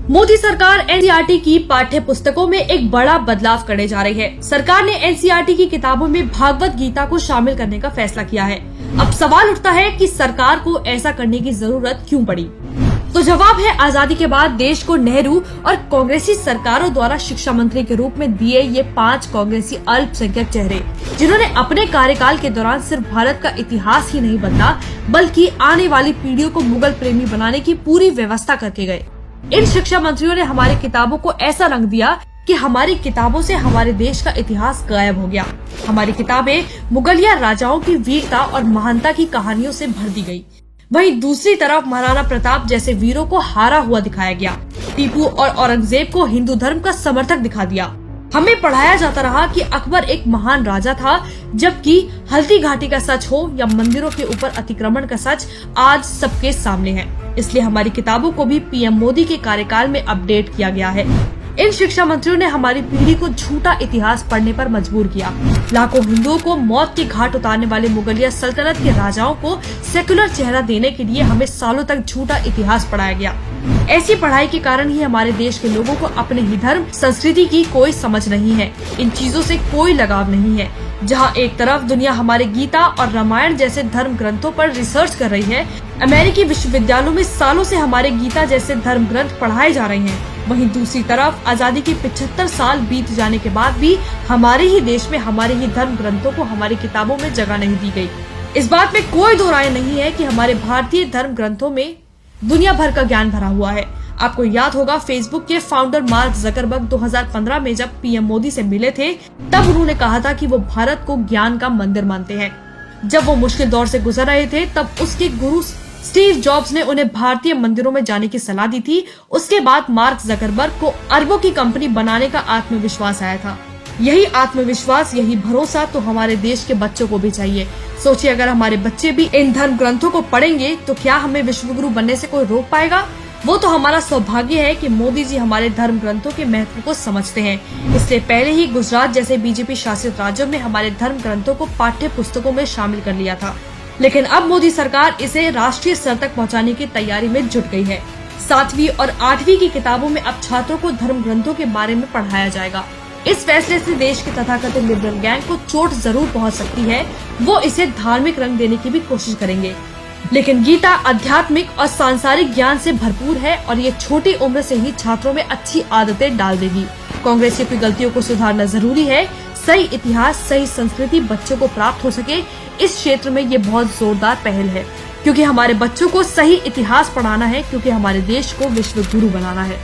मोदी सरकार एनसीईआरटी की पाठ्य पुस्तकों में एक बड़ा बदलाव करने जा रही है। सरकार ने एनसीईआरटी की किताबों में भागवत गीता को शामिल करने का फैसला किया है। अब सवाल उठता है कि सरकार को ऐसा करने की जरूरत क्यों पड़ी? तो जवाब है, आजादी के बाद देश को नेहरू और कांग्रेसी सरकारों द्वारा शिक्षा मंत्री के रूप में दिए ये 5 कांग्रेसी अल्पसंख्यक चेहरे, जिन्होंने अपने कार्यकाल के दौरान सिर्फ भारत का इतिहास ही नहीं बदला, बल्कि आने वाली पीढ़ियों को मुगल प्रेमी बनाने की पूरी व्यवस्था करके गए। इन शिक्षा मंत्रियों ने हमारी किताबों को ऐसा रंग दिया कि हमारी किताबों से हमारे देश का इतिहास गायब हो गया। हमारी किताबें मुगलिया राजाओं की वीरता और महानता की कहानियों से भर दी गई। वहीं दूसरी तरफ महाराणा प्रताप जैसे वीरों को हारा हुआ दिखाया गया। टीपू और औरंगजेब को हिंदू धर्म का समर्थक दिखा दिया। हमें पढ़ाया जाता रहा कि अकबर एक महान राजा था, जबकि हल्दी घाटी का सच हो या मंदिरों के ऊपर अतिक्रमण का सच आज सबके सामने है। इसलिए हमारी किताबों को भी पीएम मोदी के कार्यकाल में अपडेट किया गया है। इन शिक्षा मंत्रियों ने हमारी पीढ़ी को झूठा इतिहास पढ़ने पर मजबूर किया। लाखों हिंदुओं को मौत के घाट उतारने वाले मुगलिया सल्तनत के राजाओं को सेकुलर चेहरा देने के लिए हमें सालों तक झूठा इतिहास पढ़ाया गया। ऐसी पढ़ाई के कारण ही हमारे देश के लोगों को अपने ही धर्म संस्कृति की कोई समझ नहीं है। इन चीजों से कोई लगाव नहीं है। जहाँ एक तरफ दुनिया हमारे गीता और रामायण जैसे धर्म ग्रंथों पर रिसर्च कर रही है, अमेरिकी विश्वविद्यालयों में सालों से हमारे गीता जैसे धर्म ग्रंथ पढ़ाए जा रहे हैं, वहीं दूसरी तरफ आजादी के 75 साल बीत जाने के बाद भी हमारे ही देश में हमारे ही धर्म ग्रंथों को हमारी किताबों में जगह नहीं दी गई। इस बात में कोई दो राय नहीं है कि हमारे भारतीय धर्म ग्रंथों में दुनिया भर का ज्ञान भरा हुआ है। आपको याद होगा, फेसबुक के फाउंडर मार्क जकरबर्ग 2015 में जब पीएम मोदी से मिले थे, तब उन्होंने कहा था कि वो भारत को ज्ञान का मंदिर मानते हैं। जब वो मुश्किल दौर से गुजर रहे थे, तब उसके गुरु स्टीव जॉब्स ने उन्हें भारतीय मंदिरों में जाने की सलाह दी थी। उसके बाद मार्क जकरबर्ग को अरबों की कंपनी बनाने का आत्मविश्वास आया था। यही आत्मविश्वास, यही भरोसा तो हमारे देश के बच्चों को भी चाहिए। सोचिए, अगर हमारे बच्चे भी इन धर्म ग्रंथों को पढ़ेंगे तो क्या हमें विश्वगुरु बनने से कोई रोक पाएगा? वो तो हमारा सौभाग्य है कि मोदी जी हमारे धर्म ग्रंथों के महत्व को समझते हैं। इसलिए पहले ही गुजरात जैसे बीजेपी शासित राज्यों में हमारे धर्म ग्रंथों को पाठ्य पुस्तकों में शामिल कर लिया था, लेकिन अब मोदी सरकार इसे राष्ट्रीय स्तर तक पहुंचाने की तैयारी में जुट गई है। 7वीं और 8वीं की किताबों में अब छात्रों को धर्म ग्रंथों के बारे में पढ़ाया जाएगा। इस फैसले से देश के तथाकथित लिबरल गैंग को चोट जरूर पहुंच सकती है। वो इसे धार्मिक रंग देने की भी कोशिश करेंगे, लेकिन गीता आध्यात्मिक और सांसारिक ज्ञान से भरपूर है और ये छोटी उम्र से ही छात्रों में अच्छी आदतें डाल देगी। कांग्रेसियों की गलतियों को सुधारना जरूरी है। सही इतिहास, सही संस्कृति बच्चों को प्राप्त हो सके, इस क्षेत्र में ये बहुत जोरदार पहल है, क्योंकि हमारे बच्चों को सही इतिहास पढ़ाना है, क्योंकि हमारे देश को विश्व गुरु बनाना है।